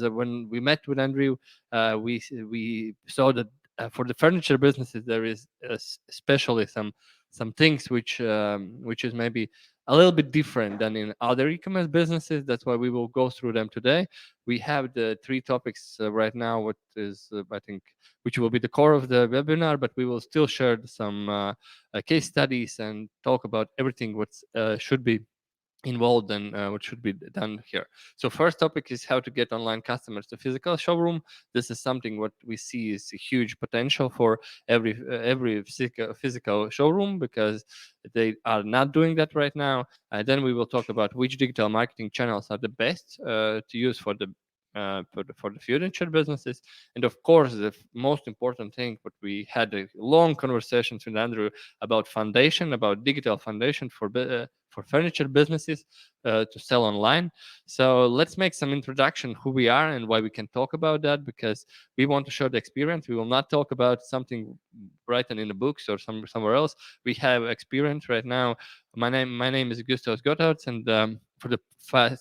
when we met with Andrew, we saw that for the furniture businesses there is especially some things which is maybe a little bit different than in other e-commerce businesses. That's why we will go through them today. We have the three topics right now, what is I think which will be the core of the webinar, but we will still share some case studies and talk about everything what should be involved and what should be done here. So first topic is how to get online customers to physical showroom. This is something what we see is a huge potential for every physical showroom because they are not doing that right now. Then we will talk about which digital marketing channels are the best to use for the for the furniture businesses. And of course the most important thing, but we had a long conversations with Andrew about foundation, about digital foundation for furniture businesses to sell online. So let's make some introduction who we are and why we can talk about that, because we want to show the experience. We will not talk about something written in the books or somewhere else. We have experience right now. My name is Gustavs Gotauts, and for the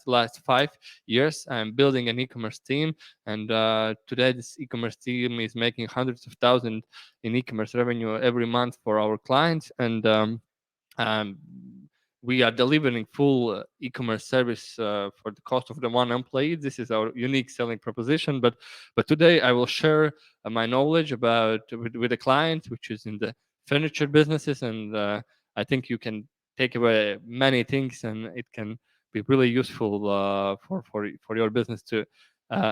last 5 years, I'm building an e-commerce team. And today, this e-commerce team is making hundreds of thousands in e-commerce revenue every month for our clients. And um, we are delivering full e-commerce service for the cost of the one employee. This is our unique selling proposition. But today I will share my knowledge about with the client, which is in the furniture businesses, and I think you can take away many things, and it can be really useful for your business to.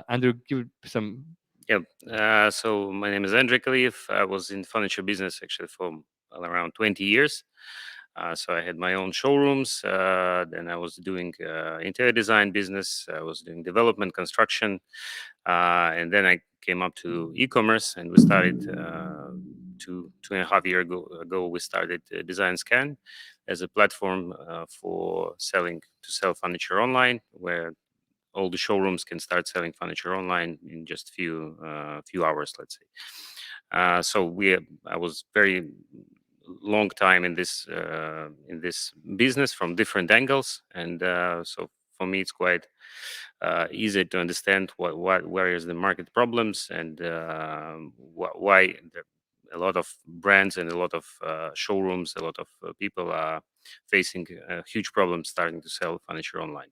Andrew, give some. Yep. So my name is Andrei Kaliev. I was in furniture business actually for around 20 years. So I had my own showrooms. Then I was doing interior design business. I was doing development, construction, and then I came up to e-commerce, and we started 2.5 years ago. We started Design Scan as a platform for sell furniture online, where all the showrooms can start selling furniture online in just few hours, let's say. So I was very long time in this business from different angles, and so for me it's quite easy to understand where is the market problems, and why a lot of brands and a lot of showrooms, a lot of people are facing huge problems starting to sell furniture online.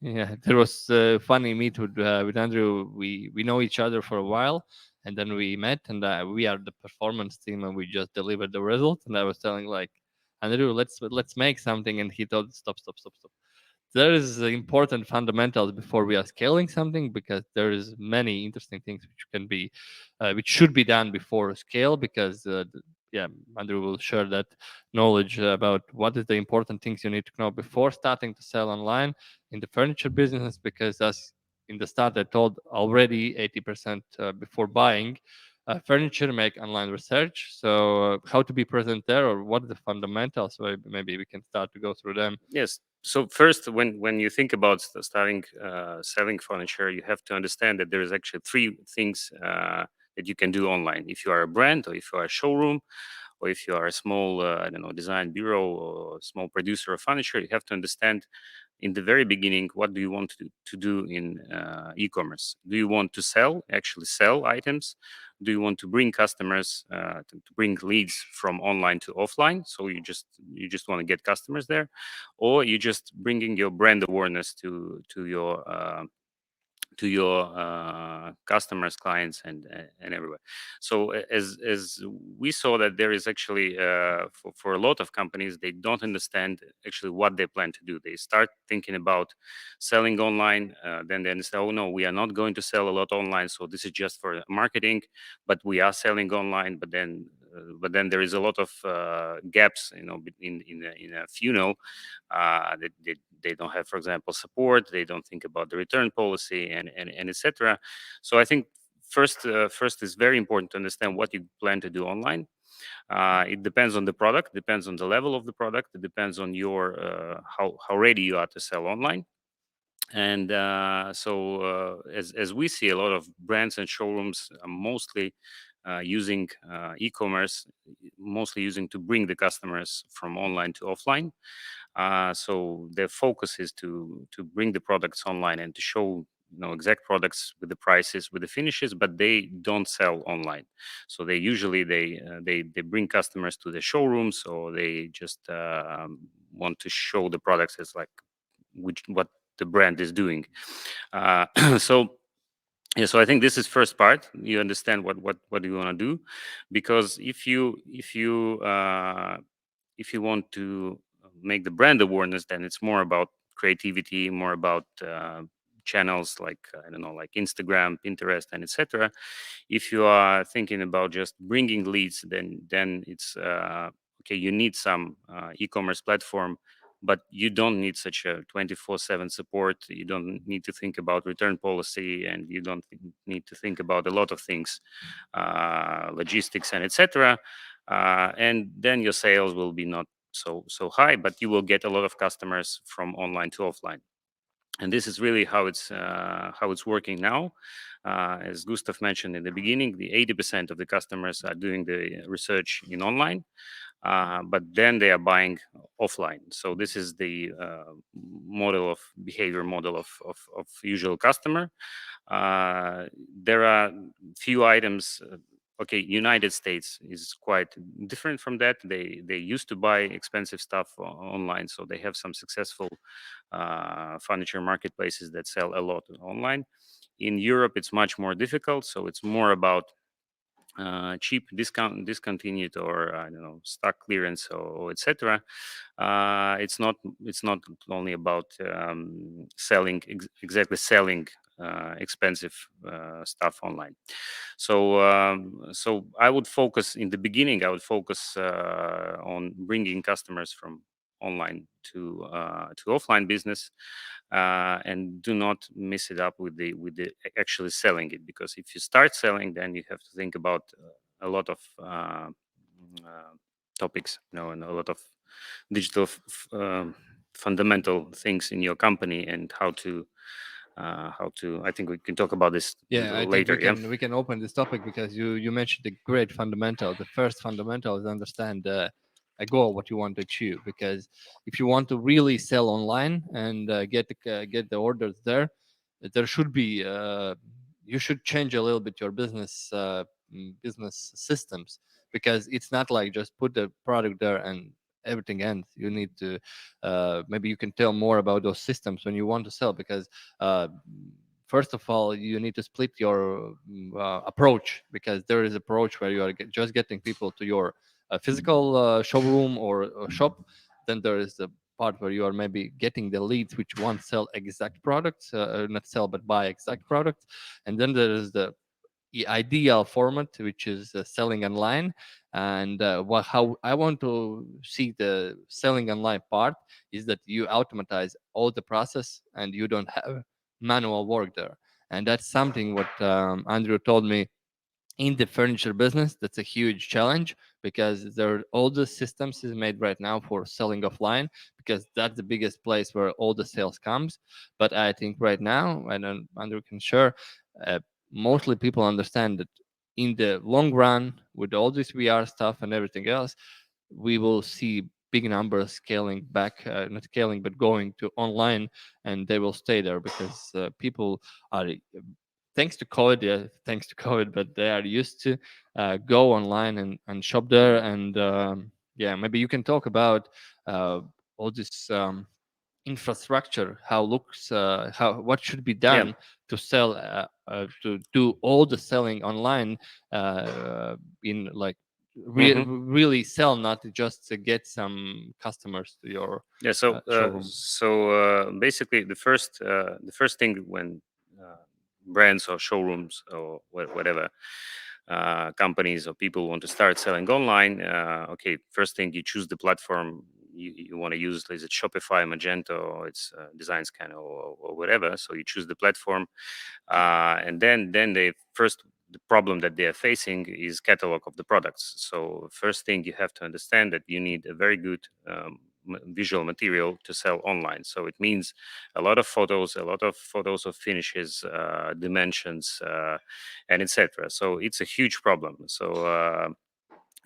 Yeah, there was a funny meet with Andrew. We know each other for a while, and then we met, and we are the performance team, and we just delivered the result. And I was telling like, Andrew, let's make something, and he told, stop, stop, stop, stop. There is important fundamentals before we are scaling something, because there is many interesting things which can be which should be done before scale, because yeah, Andrew will share that knowledge about what is the important things you need to know before starting to sell online in the furniture business, because as in the start I told already 80% before buying furniture make online research. So how to be present there, or what are the fundamentals? So maybe we can start to go through them. Yes. So first, when you think about starting selling furniture, you have to understand that there is actually three things that you can do online. If you are a brand, or if you are a showroom, or if you are a small, I don't know, design bureau or small producer of furniture, you have to understand in the very beginning what do you want to do in e-commerce. Do you want to actually sell items? Do you want to bring customers, to bring leads from online to offline? So you just want to get customers there, or you just bringing your brand awareness to your customers, clients, and everywhere. So as we saw that there is actually for a lot of companies, they don't understand actually what they plan to do. They start thinking about selling online, then they understand, oh no, we are not going to sell a lot online, so this is just for marketing. But we are selling online, but then there is a lot of gaps, in a funnel. They don't have, for example, support. They don't think about the return policy, and etc. So I think first is very important to understand what you plan to do online. It depends on the product, depends on the level of the product, it depends on your how ready you are to sell online. And as we see, a lot of brands and showrooms are mostly using e-commerce, mostly using to bring the customers from online to offline. So their focus is to bring the products online and to show exact products with the prices, with the finishes, but they don't sell online. So they usually they bring customers to the showrooms, or they just want to show the products as like which what the brand is doing. uh, so yeah, so I think this is first part. You understand what you want to do, because if you want to make the brand awareness, then it's more about creativity, more about channels like I don't know, like Instagram, Pinterest, and etc. If you are thinking about just bringing leads, then it's okay. You need some e-commerce platform, but you don't need such a 24/7 support. You don't need to think about return policy, and you don't need to think about a lot of things, logistics and etc. And then your sales will be not so high, but you will get a lot of customers from online to offline. And this is really how it's working now. As Gustav mentioned in the beginning, the 80% of the customers are doing the research in online, but then they are buying offline. So this is the behavior model of usual customer. Uh, there are few items. Okay, United States is quite different from that. They used to buy expensive stuff online, so they have some successful furniture marketplaces that sell a lot online. In Europe, it's much more difficult. So it's more about cheap, discontinued, or I don't know, stock clearance, or etc. It's not only about exactly selling expensive stuff online. So I would focus in the beginning. I would focus on bringing customers from online to offline business, and do not mess it up with the actually selling it, because if you start selling, then you have to think about a lot of topics, and a lot of digital fundamental things in your company, and how to. I think we can talk about this Yeah, I think later. Yeah. we can open this topic because you mentioned the great fundamental. The first fundamental is understand a goal, what you want to achieve. Because if you want to really sell online and get the orders there should be you should change a little bit your business systems, because it's not like just put the product there and everything ends. You need to maybe you can tell more about those systems when you want to sell, because uh, first of all you need to split your approach, because there is approach where you are just getting people to your physical showroom or shop. Then there is the part where you are maybe getting the leads which want sell exact products, not sell but buy exact products. And then there is the ideal format, which is selling online. And how I want to see the selling online part is that you automatize all the process and you don't have manual work there. And that's something what Andrew told me. In the furniture business, that's a huge challenge, because there all the systems is made right now for selling offline, because that's the biggest place where all the sales comes. But I think right now, and Andrew can share, uh, mostly people understand that in the long run, with all this VR stuff and everything else, we will see big numbers scaling back, not scaling but going to online, and they will stay there because people are, thanks to COVID, yeah, thanks to COVID, but they are used to go online and shop there. And yeah, maybe you can talk about all this infrastructure, how looks, how what should be Yeah. done to sell, to do all the selling online, in like Hmm. really sell, not just to get some customers to your Yeah. So showroom. basically, the first thing when brands or showrooms or whatever companies or people want to start selling online, okay, first thing, you choose the platform you want to use. Is it Shopify, Magento, or it's Design Scanner, or whatever? So you choose the platform, and then the problem that they are facing is catalog of the products. So first thing, you have to understand that you need a very good visual material to sell online. So it means a lot of photos of finishes, dimensions, and etc. So it's a huge problem. So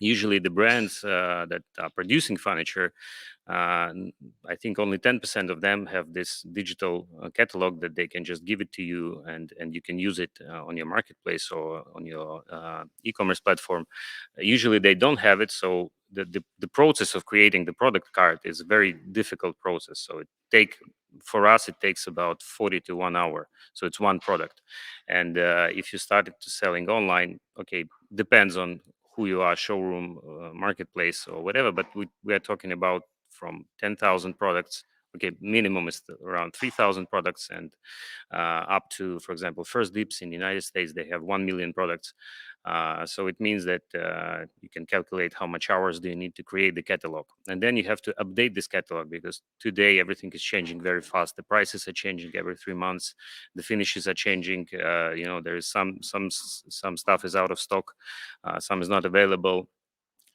usually the brands that are producing furniture, I think only 10% of them have this digital catalog that they can just give it to you, and you can use it on your marketplace or on your e-commerce platform. Usually they don't have it, so the process of creating the product card is a very difficult process. So for us it takes about 40 to 1 hour. So it's one product, and if you started to selling online, okay, depends on who you are, showroom, marketplace, or whatever. But we are talking about from 10,000 products. Okay, minimum is around 3,000 products, and up to, for example, First Dips in the United States, they have 1 million products. So it means that you can calculate how much hours do you need to create the catalog, and then you have to update this catalog, because today everything is changing very fast. The prices are changing every 3 months. The finishes are changing. There is some stuff is out of stock, some is not available.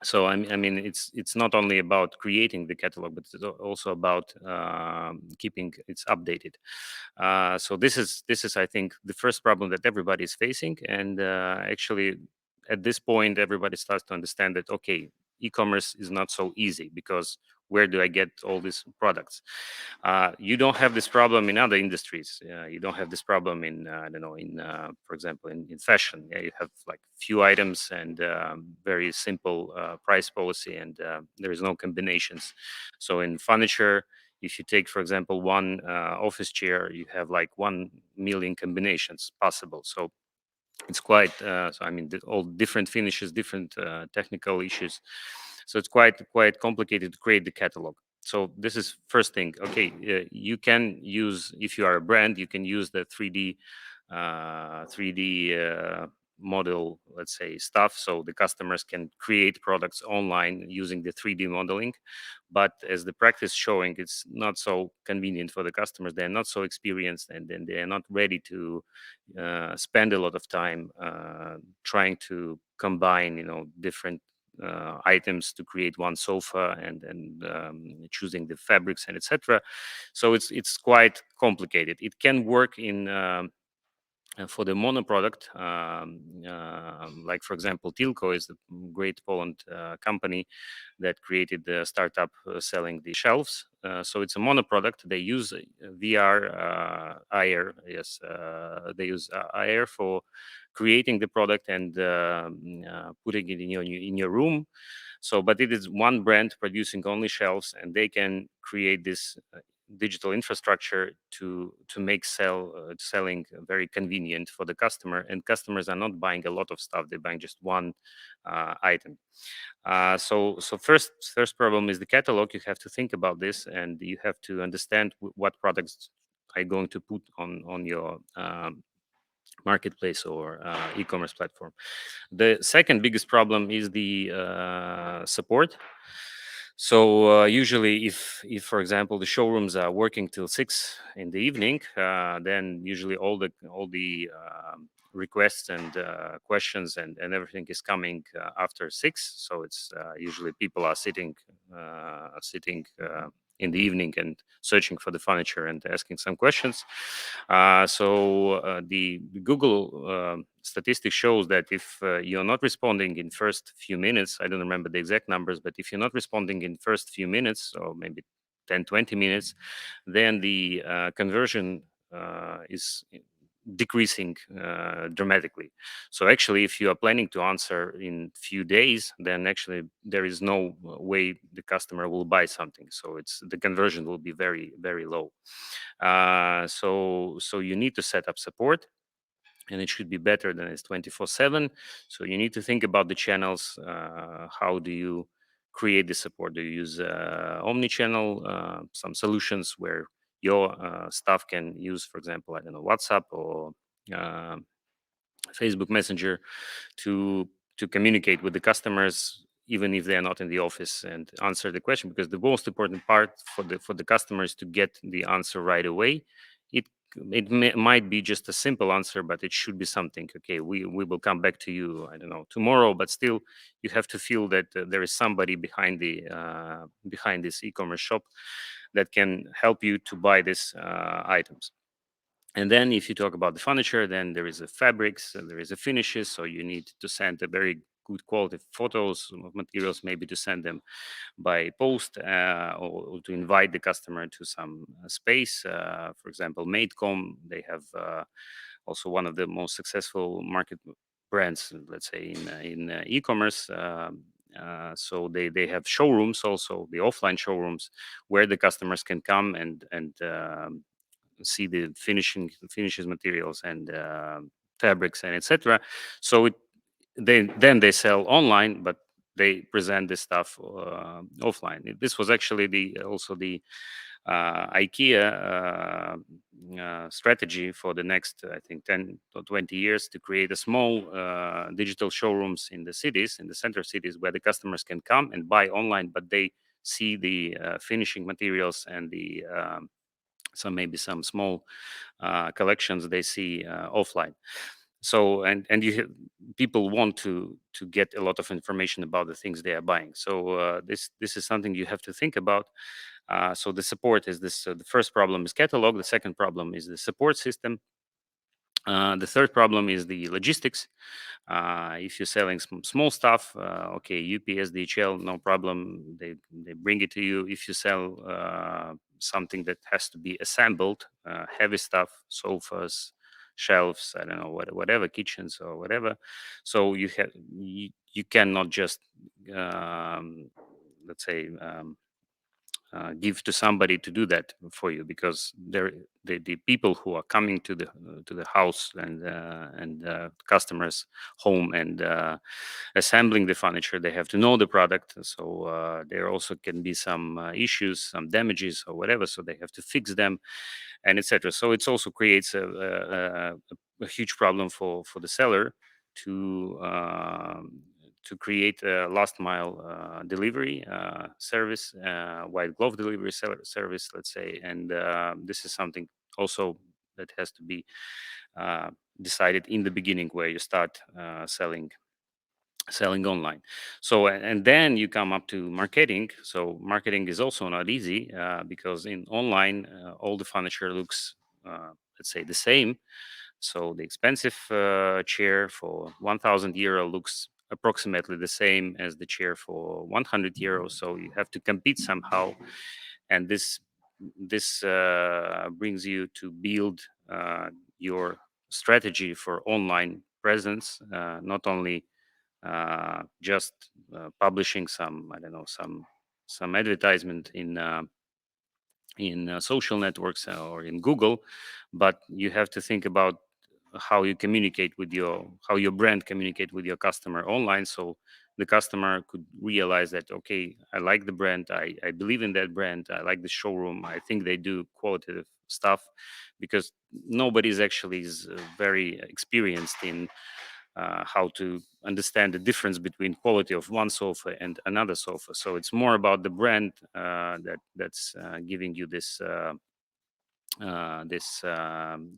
So I mean, it's not only about creating the catalog, but it's also about keeping it updated. So this is I think the first problem that everybody is facing, and actually at this point everybody starts to understand that, okay, e-commerce is not so easy, because where do I get all these products? You don't have this problem in other industries. You don't have this problem in I don't know, in for example, in fashion. Yeah, you have like few items and very simple price policy, and there is no combinations. So in furniture, if you take, for example, one office chair, you have like 1 million combinations possible. So it's quite so I mean, all different finishes, different technical issues. So it's quite complicated to create the catalog. So this is first thing. Okay, you can use, if you are a brand, you can use the 3D model, let's say, stuff, so the customers can create products online using the 3D modeling. But as the practice showing, it's not so convenient for the customers. They're not so experienced, and then they are not ready to spend a lot of time trying to combine, different items to create one sofa, and choosing the fabrics and etc. So it's quite complicated. It can work in for the mono product, like for example, Tilco is the great Poland company that created the startup selling the shelves. So it's a mono product. They use VR IR. Yes, they use IR for creating the product and putting it in your room. So, but it is one brand producing only shelves, and they can create this digital infrastructure to make selling very convenient for the customer. And customers are not buying a lot of stuff; they're buying just one item. So first problem is the catalog. You have to think about this, and you have to understand what products are you going to put on your marketplace or e-commerce platform. The second biggest problem is the support. So usually, if for example the showrooms are working till 6 in the evening, then usually all the requests and questions and everything is coming after 6. So it's usually people are sitting in the evening and searching for the furniture and asking some questions. The Google statistics shows that if you're not responding in first few minutes, I don't remember the exact numbers, but if you're not responding in first few minutes, or maybe 10-20 minutes, then the conversion is decreasing dramatically. So actually, if you are planning to answer in few days, then actually there is no way the customer will buy something. So the conversion will be very, very low. So you need to set up support, and it should be better than it's 24/7. So you need to think about the channels. How do you create the support? Do you use omni-channel, some solutions where your staff can use, for example, I don't know, WhatsApp or uh, Facebook Messenger to communicate with the customers, even if they are not in the office, and answer the question? Because the most important part for the customers to get the answer right away. It might be just a simple answer, but it should be something. Okay, we will come back to you, I don't know, tomorrow. But still, you have to feel that there is somebody behind this e-commerce shop that can help you to buy these items. And then if you talk about the furniture, then there is a fabrics, and there is a finishes. So you need to send a very good quality photos of materials, maybe to send them by post, or to invite the customer to some space. For example, Matecom, they have also one of the most successful market brands, let's say, in e-commerce. So they have showrooms, also the offline showrooms, where the customers can come and see the finishes materials and fabrics and etc. So they sell online, but they present this stuff offline. This was actually the also the IKEA strategy for the next, I think, 10 or 20 years, to create a small digital showrooms in the cities, in the center cities, where the customers can come and buy online, but they see the finishing materials and the maybe some small collections they see offline. So people want to get a lot of information about the things they are buying. So this is something you have to think about. So the support is this. The first problem is catalog. The second problem is the support system. The third problem is the logistics. If you're selling small stuff, okay, UPS, DHL, no problem. They bring it to you. If you sell something that has to be assembled, heavy stuff, sofas, shelves, I don't know, whatever, kitchens or whatever. So you cannot just let's say give to somebody to do that for you, because the people who are coming to the house and customers home and assembling the furniture, they have to know the product. So there also can be some issues, some damages or whatever, so they have to fix them and etc. So it also creates a huge problem for the seller to to create a last mile delivery service, white glove delivery service, let's say. And this is something also that has to be uh, decided in the beginning, where you start selling online. So and then you come up to marketing. So marketing is also not easy, because in online all the furniture looks let's say the same. So the expensive chair for 1,000 euro looks approximately the same as the chair for 100 euros. So you have to compete somehow, and this brings you to build your strategy for online presence, not only just publishing some, I don't know, some advertisement in social networks or in Google, but you have to think about how you communicate with how your brand communicate with your customer online. So the customer could realize that, okay, I like the brand, I believe in that brand, I like the showroom, I think they do qualitative stuff, because nobody's actually is very experienced in how to understand the difference between quality of one sofa and another sofa. So it's more about the brand that's giving you this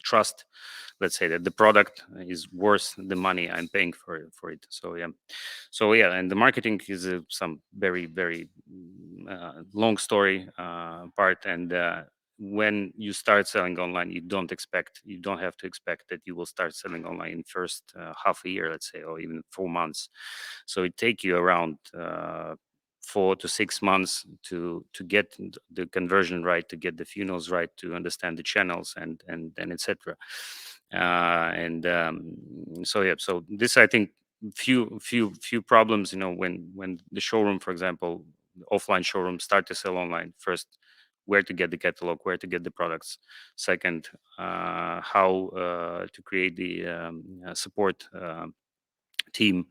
trust, let's say, that the product is worth the money I'm paying for it. So and the marketing is some very long story part. And when you start selling online, you don't have to expect that you will start selling online in first half a year, let's say, or even 4 months. So it take you around 4 to 6 months to get the conversion right, to get the funnels right, to understand the channels and etc. And So this, I think, few problems. When the showroom, for example, the offline showroom, start to sell online. First, where to get the catalog, where to get the products. Second, how to create the support team.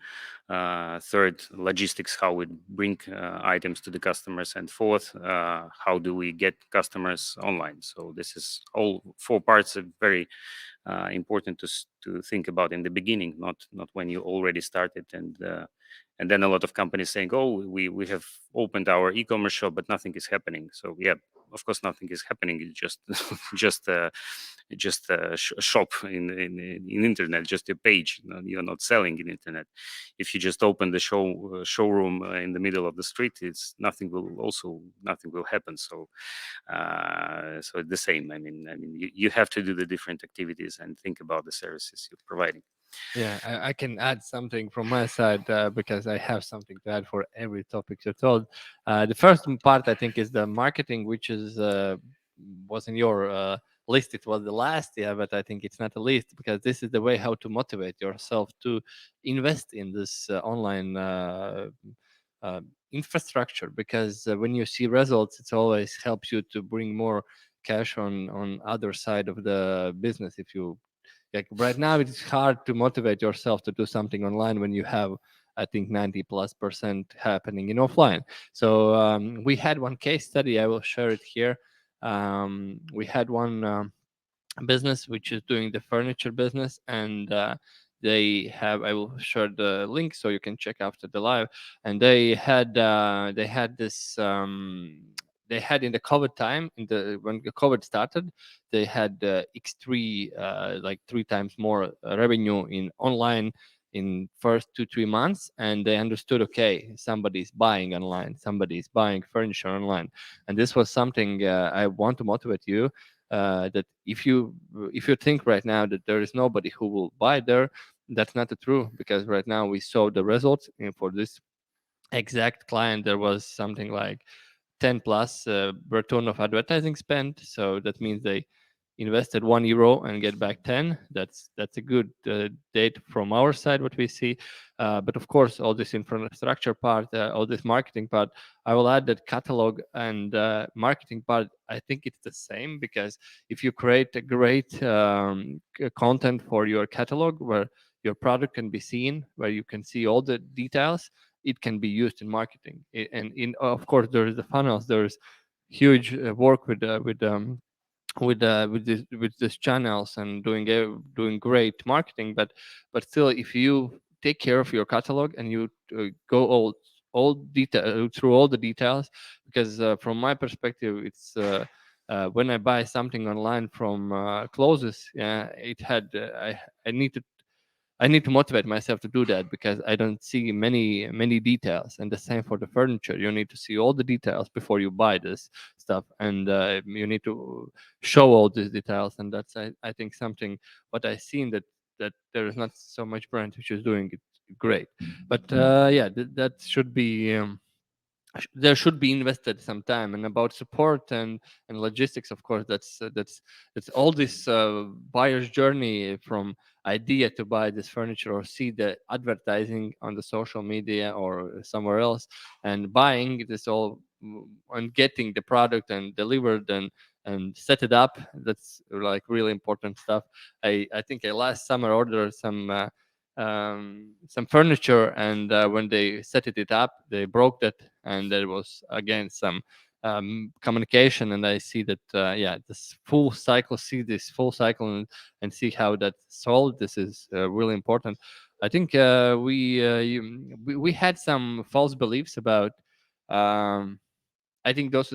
Third, logistics, how we bring items to the customers. And fourth, how do we get customers online. So this is all four parts are very important to think about in the beginning, not when you already started. And then a lot of companies saying, oh, we have opened our e-commerce shop, but nothing is happening. So yeah, of course nothing is happening. It's just just a shop in internet, just a page. You're not selling in internet. If you just open the showroom in the middle of the street, it's nothing will happen. So it's the same. I mean, you have to do the different activities and think about the services you're providing. Yeah, I can add something from my side because I have something to add for every topic you told. The first part I think is the marketing, which is was in your list. It was the last, yeah, but I think it's not the least because this is the way how to motivate yourself to invest in this online uh, infrastructure. Because when you see results, it always helps you to bring more cash on other side of the business. If you like right now it's hard to motivate yourself to do something online when you have, I think, 90+% happening in offline. So we had one case study, I will share it here. We had one business which is doing the furniture business, and they have, I will share the link so you can check after the live. And they had this they had in the COVID time, in the when the COVID started, they had x3 like 3 times more revenue in online in first 2 3 months. And they understood, okay, somebody's buying online, somebody's buying furniture online. And this was something I want to motivate you, that if you think right now that there is nobody who will buy there, that's not the true. Because right now we saw the results, and for this exact client there was something like 10 plus return of advertising spend. So that means they invested €1 and get back 10. That's a good date from our side, what we see. But of course, all this infrastructure part, all this marketing part, I will add that catalog and marketing part, I think it's the same. Because if you create a great content for your catalog where your product can be seen, where you can see all the details, it can be used in marketing. And in, of course, there is the funnels, there's huge work with this channels and doing great marketing. But still, if you take care of your catalog and you go all detail through all the details. Because from my perspective, it's when I buy something online from closes, yeah, it had I need to, I need to motivate myself to do that, because I don't see many details. And the same for the furniture. You need to see all the details before you buy this stuff, and you need to show all these details. And that's, I think, something what I seen, that there is not so much brand which is doing it great. But yeah, that should be. There should be invested some time. And about support and logistics, of course, that's all this buyer's journey from idea to buy this furniture or see the advertising on the social media or somewhere else, and buying this all, and getting the product and delivered and set it up. That's like really important stuff. I think I last summer ordered some furniture, and when they set it up, they broke that. And there was again some communication. And I see that, yeah, this full cycle, see this full cycle, and see how that solved. This is really important. I think we had some false beliefs about, um, I think those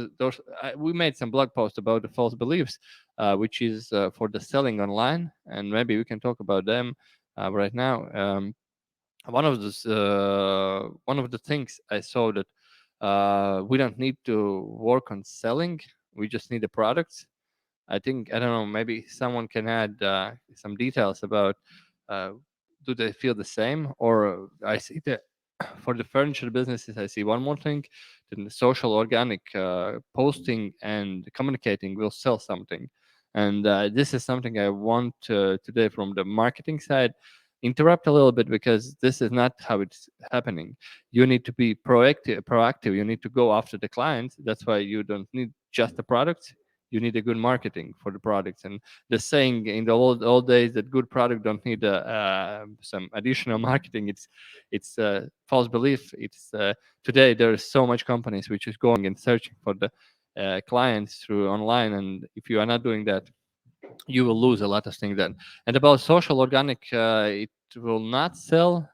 we made some blog posts about the false beliefs, which is for the selling online. And maybe we can talk about them right now. One of the things I saw, that we don't need to work on selling, we just need the products. I think, I don't know, maybe someone can add some details about, uh, do they feel the same? Or I see that for the furniture businesses, I see one more thing: then the social organic posting and communicating will sell something. And this is something I want today from the marketing side interrupt a little bit, because this is not how it's happening. You need to be proactive. You need to go after the clients. That's why you don't need just the products, you need a good marketing for the products. And the saying in the old days that good product don't need some additional marketing, it's false belief. It's today there is so much companies which is going and searching for the clients through online. And if you are not doing that, you will lose a lot of things then. And about social organic, it will not sell.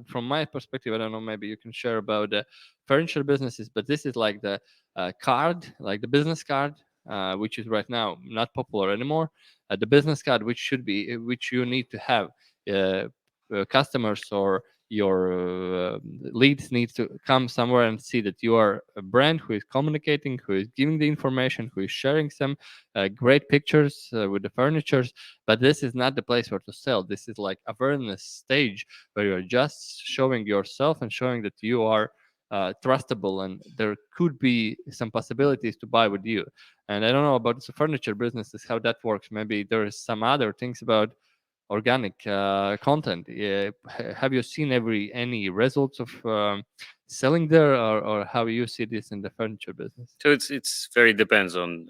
From my perspective, I don't know. Maybe you can share about the furniture businesses, but this is like the card, like the business card, which is right now not popular anymore. The business card, which should be, which you need to have. Uh, Customers or your leads need to come somewhere and see that you are a brand who is communicating, who is giving the information, who is sharing some great pictures with the furnitures. But this is not the place where to sell. This is like awareness stage where you're just showing yourself and showing that you are trustable and there could be some possibilities to buy with you. And I don't know about the furniture businesses how that works. Maybe there is some other things about organic content. Yeah, have you seen any results of selling there, or how you see this in the furniture business? So it's very depends on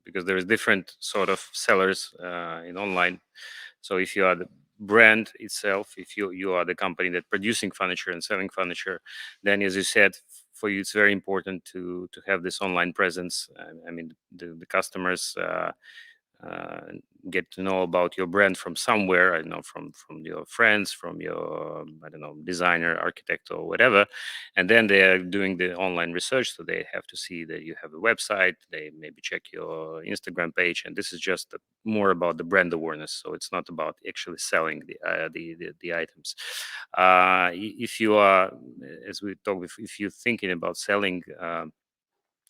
because there is different sort of sellers in online. So if you are the brand itself, if you are the company that producing furniture and selling furniture, then as you said, for you it's very important to have this online presence. I mean, the customers uh, get to know about your brand from somewhere. I don't know, from your friends, from your I don't know, designer, architect, or whatever, and then they are doing the online research. So they have to see that you have a website. They maybe check your Instagram page, and this is just more about the brand awareness. So it's not about actually selling the items. If you are, as we talked, if you're thinking about selling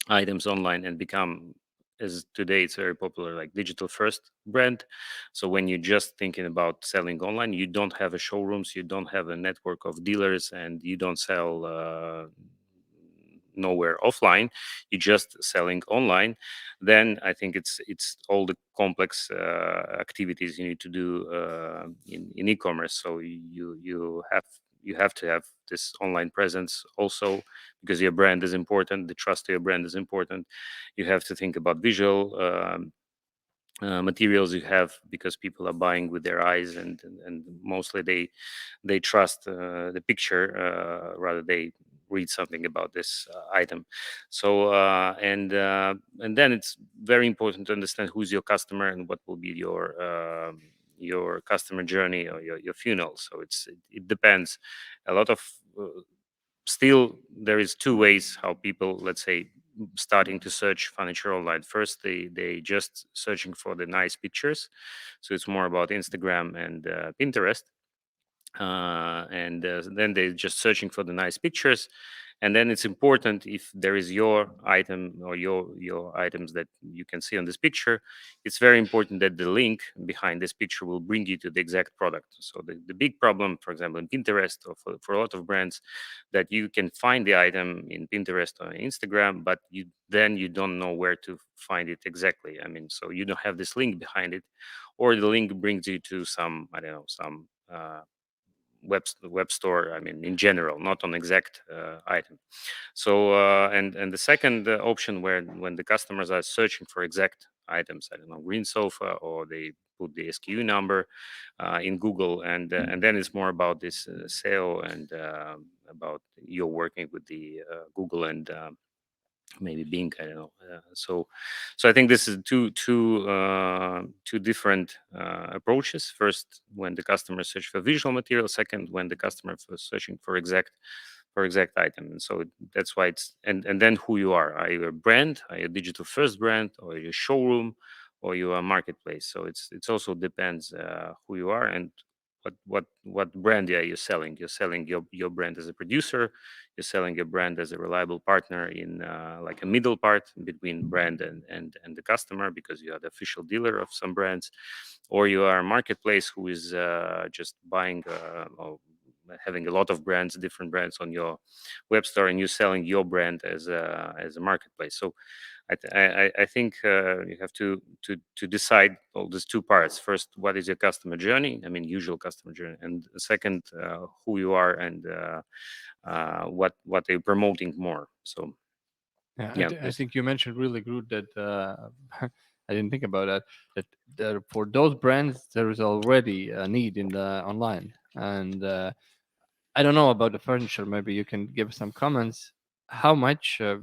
items online and become, as today it's very popular, like digital first brand. So when you're just thinking about selling online, you don't have a showrooms, you don't have a network of dealers, and you don't sell nowhere offline, you're just selling online. Then I think it's all the complex activities you need to do in e-commerce. So you have to have this online presence also, because your brand is important, the trust of your brand is important. You have to think about visual materials you have, because people are buying with their eyes, and mostly they trust the picture rather they read something about this item. So and then it's very important to understand who's your customer and what will be your customer journey or your funnel. So it depends a lot of still there is two ways how people, let's say, starting to search furniture online. First, they just searching for the nice pictures, so it's more about Instagram and Pinterest, and then they're just searching for the nice pictures. And then it's important, if there is your item or your items that you can see on this picture, it's very important that the link behind this picture will bring you to the exact product. So the big problem, for example, in Pinterest or for a lot of brands, that you can find the item in Pinterest or Instagram, but you don't know where to find it exactly. I mean, so you don't have this link behind it, or the link brings you to some, I don't know, some web store. I mean, in general, not on exact item. So and the second option, where when the customers are searching for exact items, I don't know, green sofa, or they put the SKU number in Google, and then it's more about this SEO and about you're working with the Google and maybe Bing. I don't know. So I think this is two different approaches. First, when the customer search for visual material. Second, when the customer is searching for exact item. And so that's why it's and then who you are. Are you a brand? Are you a digital first brand? Or are you a showroom? Or you are a marketplace? So it's also depends who you are and what brand are you selling. You're selling your brand as a producer. You're selling your brand as a reliable partner in like a middle part between brand and the customer, because you are the official dealer of some brands. Or you are a marketplace who is just buying or having a lot of brands, different brands on your web store, and you're selling your brand as a marketplace. So I think you have to decide all these two parts. First, what is your customer journey? I mean, usual customer journey, and second, who you are and what they're promoting more. So Yeah, yeah, I this think you mentioned really good that I didn't think about that. That there, for those brands, there is already a need in the online, and I don't know about the furniture. Maybe you can give some comments. How much? Uh,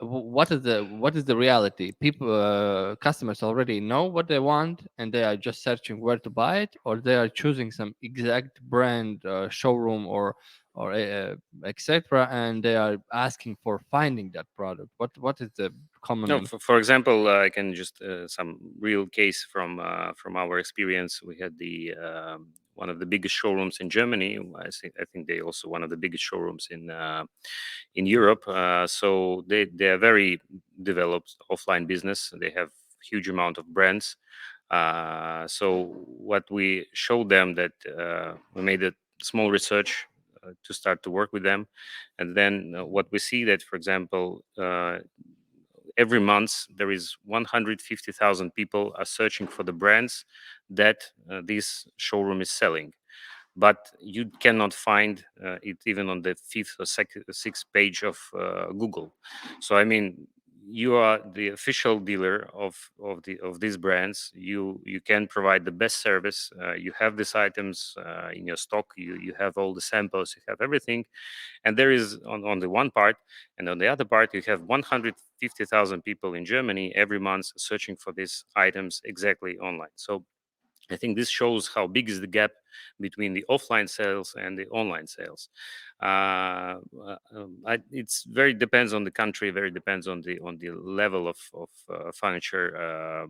what is the reality? People, customers already know what they want, and they are just searching where to buy it, or they are choosing some exact brand, showroom, or etc., and they are asking for finding that product. What is the no. common? For example, I can just some real case from our experience. We had the one of the biggest showrooms in Germany. I think they also one of the biggest showrooms in Europe. So they are very developed offline business. They have huge amount of brands. So what we showed them that we made a small research to start to work with them, and then what we see that, for example, every month there is 150,000 people are searching for the brands that this showroom is selling, but you cannot find it even on the fifth or sixth page of Google. So I mean, you are the official dealer of these brands. You can provide the best service. You have these items in your stock. You have all the samples. You have everything, and there is on the one part, and on the other part you have 150,000 people in Germany every month searching for these items exactly online. So I think this shows how big is the gap between the offline sales and the online sales. It's very depends on the country, very depends on the level of furniture.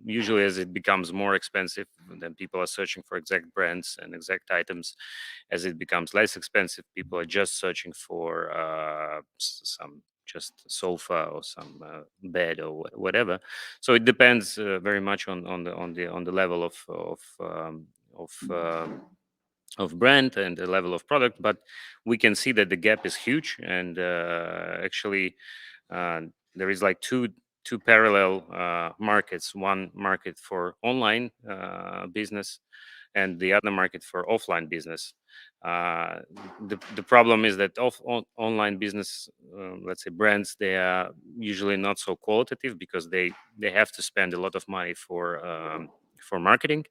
Usually, as it becomes more expensive, then people are searching for exact brands and exact items. As it becomes less expensive, people are just searching for some just sofa or some bed or whatever. So it depends very much on the level of brand and the level of product, but we can see that the gap is huge, and actually uh, there is like two parallel markets: one market for online business and the other market for offline business. uh, the problem is that online business, let's say brands, they are usually not so qualitative because they have to spend a lot of money for marketing.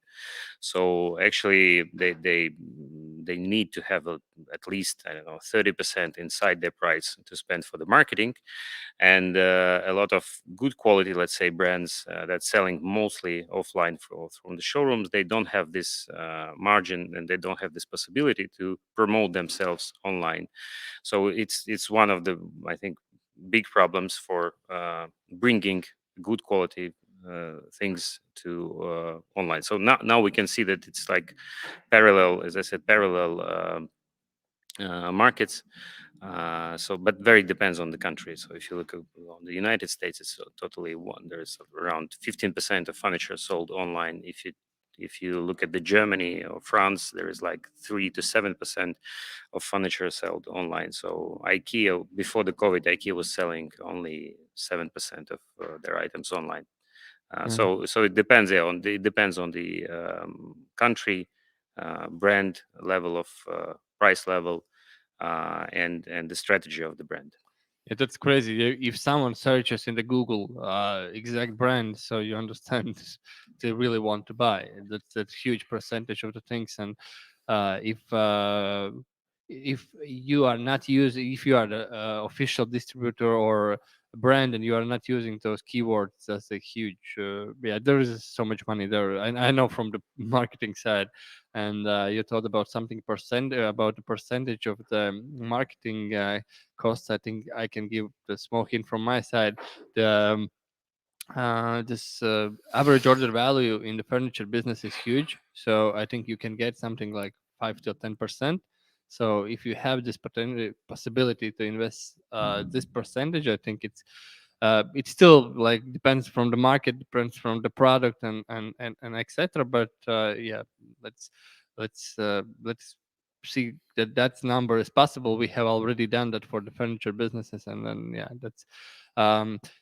So actually they need to have at least, I don't know, 30% inside their price to spend for the marketing. And a lot of good quality, let's say brands that's selling mostly offline from the showrooms, they don't have this margin, and they don't have this possibility to promote themselves online. So it's one of the, I think, big problems for bringing good quality things to online. So now we can see that it's like parallel, as I said, parallel markets. So, but very depends on the country. So, if you look on the United States, it's totally one. There's around 15% of furniture sold online. If you look at the Germany or France, there is like 3 to 7% of furniture sold online. So, IKEA before the COVID, IKEA was selling only 7% of their items online. Yeah. So it depends. Yeah, it depends on the country, brand level of price level, and the strategy of the brand. Yeah, that's crazy. If someone searches in the Google exact brand, so you understand they really want to buy. That's huge percentage of the things. And if you are not using, if you are the official distributor or brand and you are not using those keywords, that's a huge. Yeah, there is so much money there. I know from the marketing side. And you thought about something about the percentage of the marketing costs. I think I can give the small hint from my side. The this average order value in the furniture business is huge, so I think you can get something like 5 to 10%. So if you have this possibility to invest this percentage, I think it still like depends from the market, depends from the product, and etc. But yeah, let's let's see that that number is possible. We have already done that for the furniture businesses, and then yeah, that's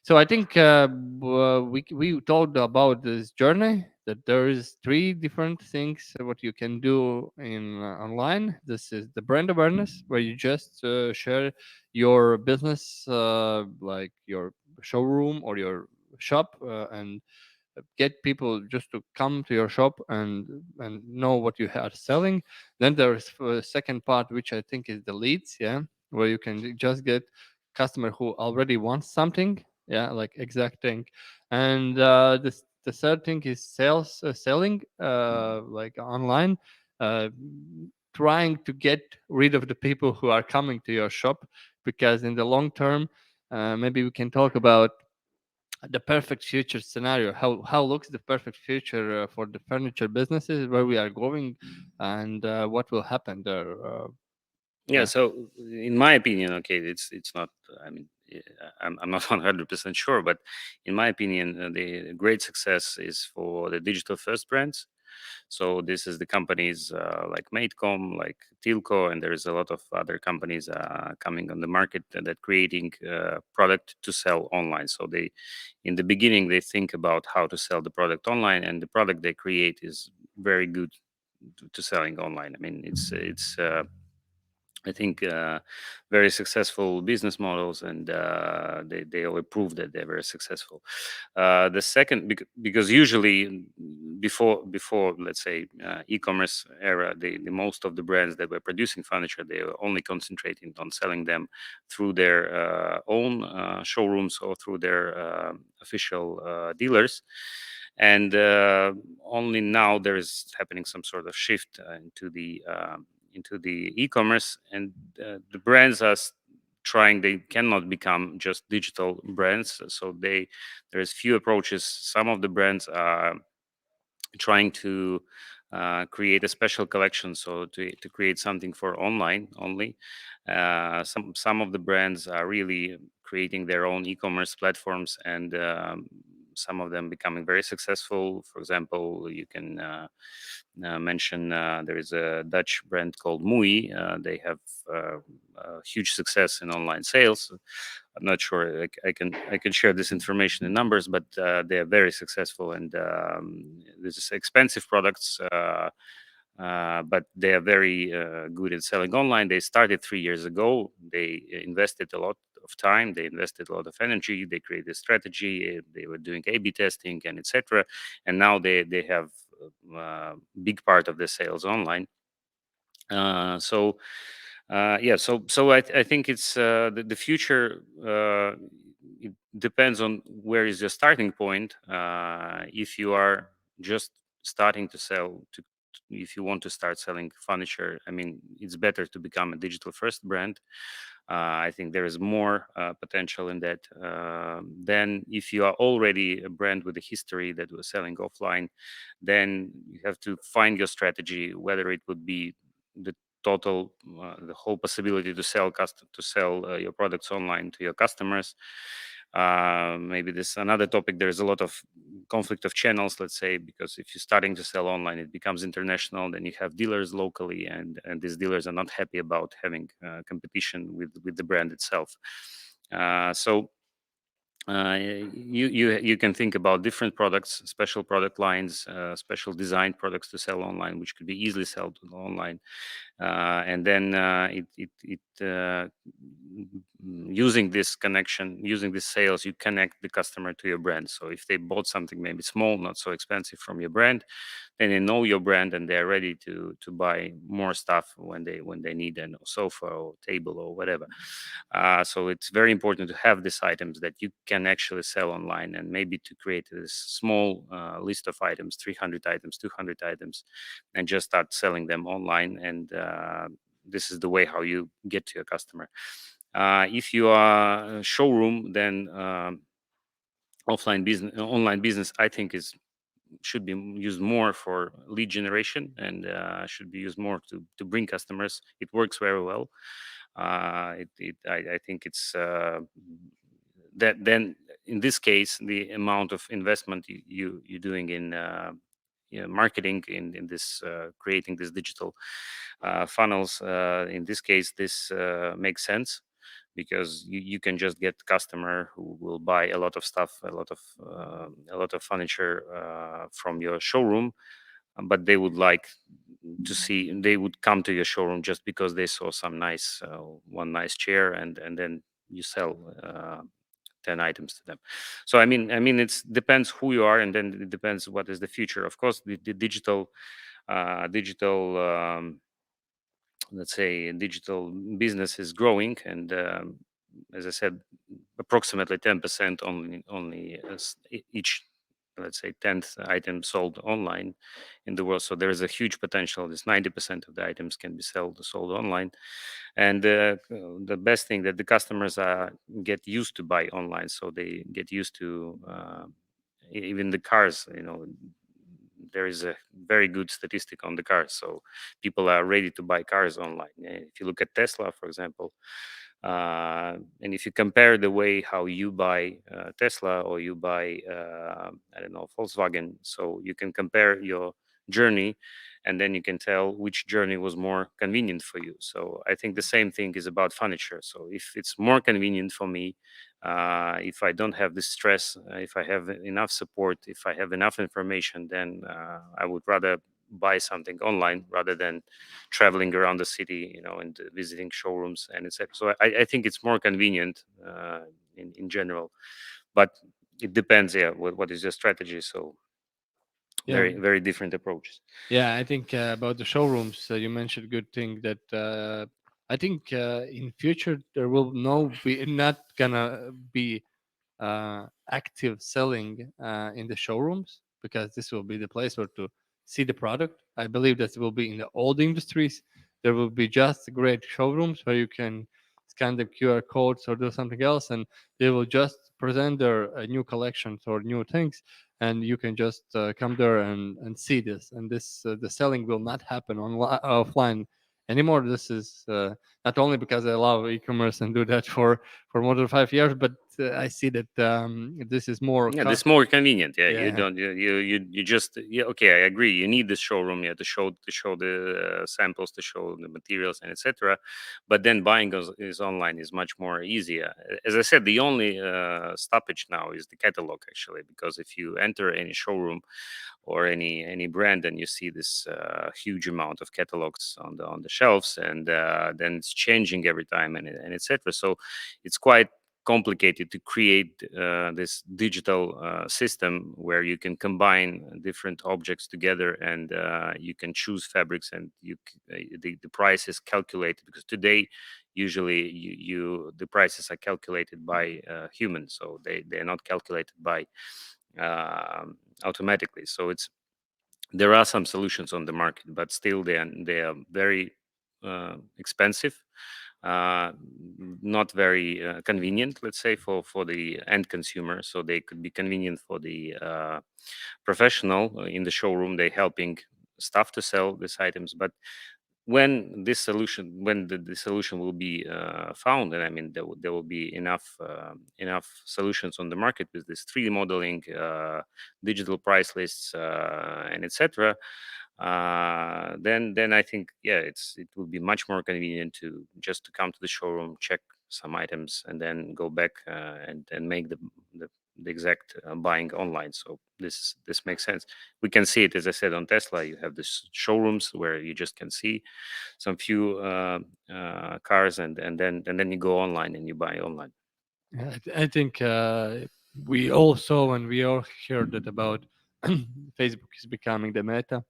so I think we talked about this journey, that there is three different things what you can do in online. This is the brand awareness, where you just share your business, like your showroom or your shop, and get people just to come to your shop and know what you are selling. Then there's a second part, which I think is the leads, yeah, where you can just get customer who already wants something, yeah, like exact thing. And the third thing is selling, like online, uh, trying to get rid of the people who are coming to your shop, because in the long term, maybe we can talk about the perfect future scenario. How looks the perfect future for the furniture businesses, where we are going and what will happen there. Yeah. Yeah. So in my opinion, okay, it's not. I mean, I'm not 100% sure, but in my opinion, the great success is for the digital first brands. So this is the companies like Matecom, like Tilco, and there is a lot of other companies coming on the market that creating product to sell online. So they, in the beginning, they think about how to sell the product online, and the product they create is very good to selling online. I mean, it's I think very successful business models, and they all prove that they're very successful. The second, because usually before let's say e-commerce era, the most of the brands that were producing furniture, they were only concentrating on selling them through their own showrooms or through their official dealers. And only now there is happening some sort of shift into the e-commerce, and the brands are trying. They cannot become just digital brands, so there is few approaches. Some of the brands are trying to create a special collection, so to create something for online only. Some of the brands are really creating their own e-commerce platforms, and some of them becoming very successful. For example, you can mention there is a Dutch brand called Mui. They have huge success in online sales. I'm not sure I can share this information in numbers, but they are very successful, and this is expensive products. But they are very good at selling online. They started 3 years ago. They invested a lot of time. They invested a lot of energy. They created a strategy. They were doing A/B testing and etc. And now they have big part of the sales online. So yeah, so I think it's the future. It depends on where is your starting point. If you are just starting to sell, if you want to start selling furniture, I mean, it's better to become a digital first brand. I think there is more potential in that. Then, if you are already a brand with a history that was selling offline, then you have to find your strategy, whether it would be the the whole possibility to sell your products online to your customers. Maybe this another topic. There is a lot of conflict of channels, let's say, because if you're starting to sell online, it becomes international. Then you have dealers locally, and these dealers are not happy about having competition with the brand itself. So you can think about different products, special product lines, special designed products to sell online, which could be easily sold online. And then using this connection, using this sales, you connect the customer to your brand. So if they bought something maybe small, not so expensive from your brand, then they know your brand, and they're ready to buy more stuff when they need a sofa or table or whatever. So it's very important to have these items that you can actually sell online, and maybe to create this small list of items, 300 items, 200 items, and just start selling them online. And this is the way how you get to your customer. If you are a showroom, then offline business, online business, I think is should be used more for lead generation, and should be used more to bring customers. It works very well. I think it's that then in this case the amount of investment you're doing in marketing in this creating this digital funnels, in this case this makes sense, because you can just get customer who will buy a lot of stuff, a lot of furniture from your showroom, but they would like to see, they would come to your showroom just because they saw some nice one nice chair, and then you sell 10 items to them. So I mean it's depends who you are, and then it depends what is the future. Of course, the digital let's say digital business is growing, and as I said, approximately 10% only each, let's say, 10th item sold online in the world. So there is a huge potential. This 90% of the items can be sold online, and the best thing that the customers get used to buy online, so they get used to even the cars. there is a very good statistic on the cars. So people are ready to buy cars online. If you look at Tesla, for example, and if you compare the way how you buy Tesla or you buy, I don't know, Volkswagen, so you can compare your journey, and then you can tell which journey was more convenient for you. So I think the same thing is about furniture. So if it's more convenient for me, if I don't have this stress, if I have enough support, if I have enough information, then I would rather buy something online rather than traveling around the city, and visiting showrooms and etc. So I think it's more convenient in general, but it depends. Yeah, what is your strategy? So Yeah. very very different approaches. Yeah, I think about the showrooms, you mentioned good thing that I think in future there will no be not gonna be active selling in the showrooms, because this will be the place where to see the product. I believe that will be in the old industries. There will be just great showrooms where you can scan the QR codes or do something else, and they will just present their new collections or new things, and you can just come there and see this. And this the selling will not happen offline anymore. This is not only because I love e-commerce and do that for more than 5 years, but I see that this is more Yeah, this more convenient. Yeah, you yeah. don't you just yeah. Okay, I agree. You need the showroom, yeah, to show the samples, to show the materials and etc. But then buying is online is much more easier. As I said, the only stoppage now is the catalog actually, because if you enter any showroom or any brand, and you see this huge amount of catalogs on the shelves, and then it's changing every time and etc. So it's quite complicated to create this digital system where you can combine different objects together, and you can choose fabrics, and the price is calculated, because today usually the prices are calculated by humans, so they're not calculated by automatically. So there are some solutions on the market, but still they are very expensive, uh, not very convenient, let's say, for the end consumer. So they could be convenient for the professional in the showroom. They helping staff to sell these items, but when the solution will be found, and I mean there will be enough solutions on the market with this 3D modeling, digital price lists, and etc. Then I think, yeah, it will be much more convenient to just to come to the showroom, check some items, and then go back and make the, the exact buying online. So this makes sense. We can see it, as I said, on Tesla. You have this showrooms where you just can see some few cars, and then you go online and you buy online. Yeah, I think we all saw and we all heard that about Facebook is becoming the meta,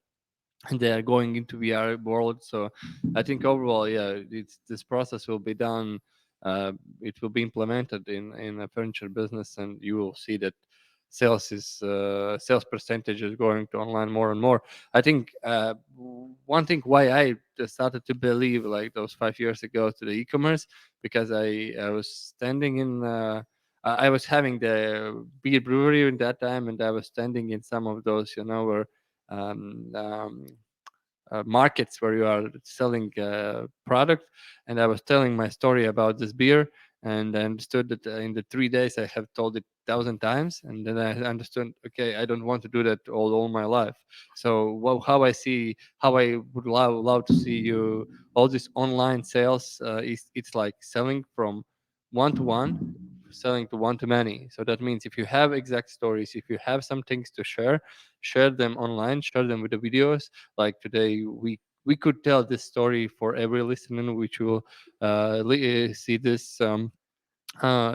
and they are going into VR world. So I think overall, yeah, this process will be done. It will be implemented in a furniture business, and you will see that sales percentage is going to online more and more. I think one thing why I just started to believe like those 5 years ago to the e-commerce, because I was standing in. I was having the beer brewery in that time, and I was standing in some of those, where um, um, markets where you are selling product, and I was telling my story about this beer, and I understood that in the 3 days I have told it 1,000 times, and then I understood, okay, I don't want to do that all my life. So how I would love to see you all this online sales, it's like selling from one to one, selling to one to many. So that means if you have exact stories, if you have some things to share them online, share them with the videos. Like today we could tell this story for every listener which will see this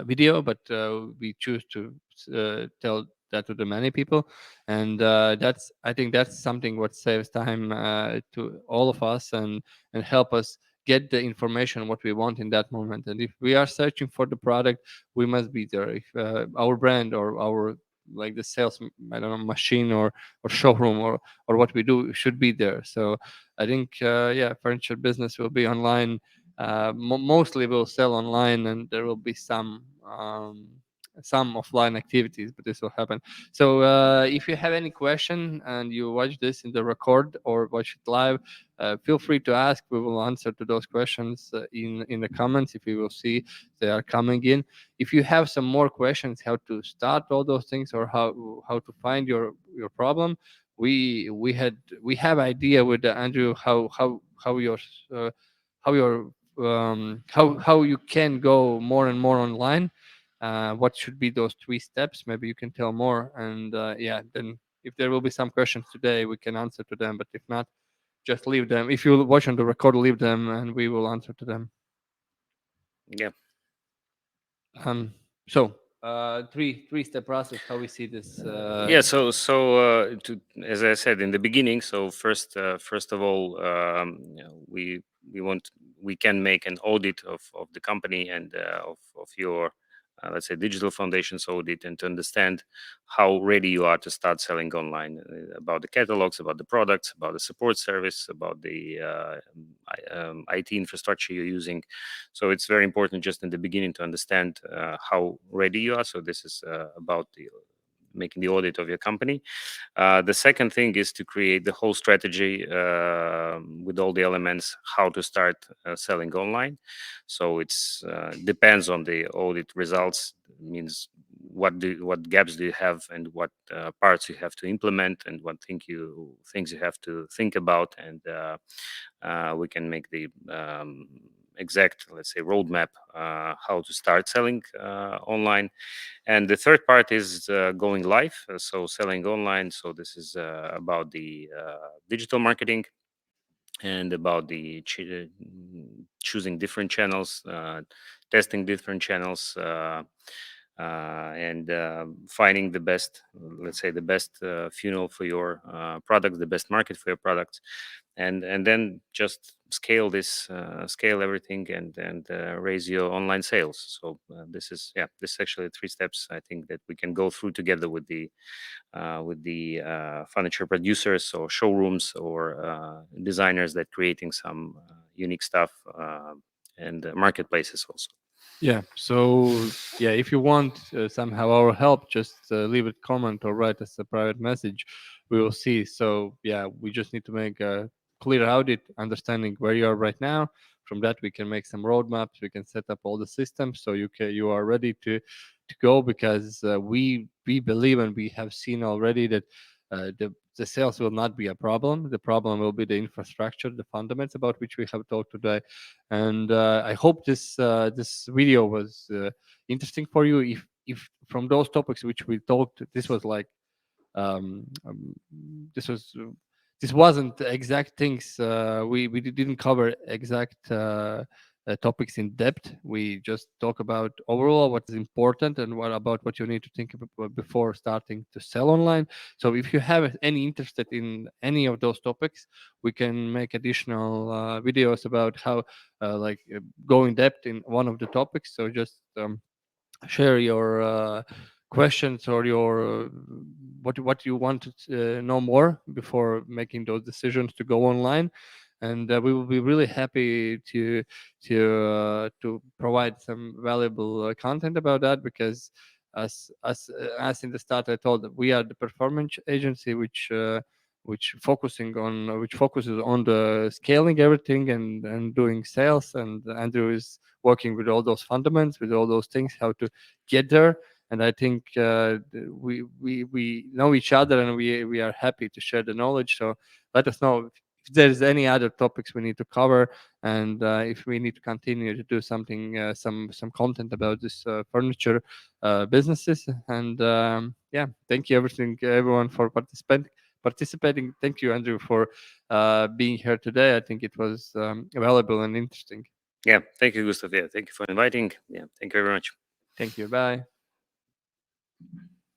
video, but we choose to tell that to the many people, and that's I think that's something what saves time to all of us, and help us get the information what we want in that moment. And if we are searching for the product, we must be there. If our brand or our like the sales I don't know machine or showroom or what we do should be there. So I think yeah, furniture business will be online, mostly will sell online, and there will be some some offline activities, but this will happen. So if you have any question and you watch this in the record or watch it live, feel free to ask. We will answer to those questions in the comments if you will see they are coming in. If you have some more questions, how to start all those things or how to find your problem, we have idea with Andrew how your uh, how your how you can go more and more online. What should be those 3 steps? Maybe you can tell more, and yeah, then if there will be some questions today, we can answer to them. But if not, just leave them. If you watch on the record, leave them, and we will answer to them. Yeah. Um, so three-step process. How we see this? Yeah, as I said in the beginning, so first of all, we want we can make an audit of the company and of your let's say digital foundations audit, and to understand how ready you are to start selling online, about the catalogs, about the products, about the support service, about the IT infrastructure you're using. So it's very important just in the beginning to understand how ready you are. So this is about the making the audit of your company. The second thing is to create the whole strategy with all the elements how to start selling online. So it's depends on the audit results. Means what gaps do you have, and what parts you have to implement, and what things you have to think about, and we can make the exact, let's say, roadmap how to start selling online. And the third part is going live, so selling online. So this is about the digital marketing, and about the choosing different channels, testing different channels, and finding the best, let's say, the best funnel for your products, the best market for your products, and then just scale everything, and raise your online sales. So this is, yeah, this is actually 3 steps I think that we can go through together with the furniture producers or showrooms or designers that creating some unique stuff, and marketplaces also. Yeah. So yeah, if you want somehow our help, just leave a comment or write us a private message. We will see. So yeah, we just need to make a clear audit, understanding where you are right now. From that, we can make some roadmaps. We can set up all the systems so you are ready to go, because we believe and we have seen already that the sales will not be a problem. The problem will be the infrastructure, the fundamentals about which we have talked today. And I hope this video was interesting for you. If from those topics which we talked, this was like um, um, this was this wasn't the exact things. We didn't cover exact topics in depth. We just talk about overall what is important and what about what you need to think about before starting to sell online. So if you have any interest in any of those topics, we can make additional videos about how go in depth in one of the topics. So just share your questions or your what you want to know more before making those decisions to go online, and we will be really happy to provide some valuable content about that, because as in the start I told, we are the performance agency which focuses on the scaling everything and doing sales, and Andrew is working with all those fundamentals, with all those things, how to get there. And I think we know each other, and we are happy to share the knowledge. So let us know if there's any other topics we need to cover, and if we need to continue to do something, some content about this furniture businesses. And yeah, thank you everyone for participating. Thank you, Andrew, for being here today. I think it was valuable and interesting. Yeah, thank you, Gustav. Yeah, thank you for inviting. Yeah, thank you very much. Thank you. Bye.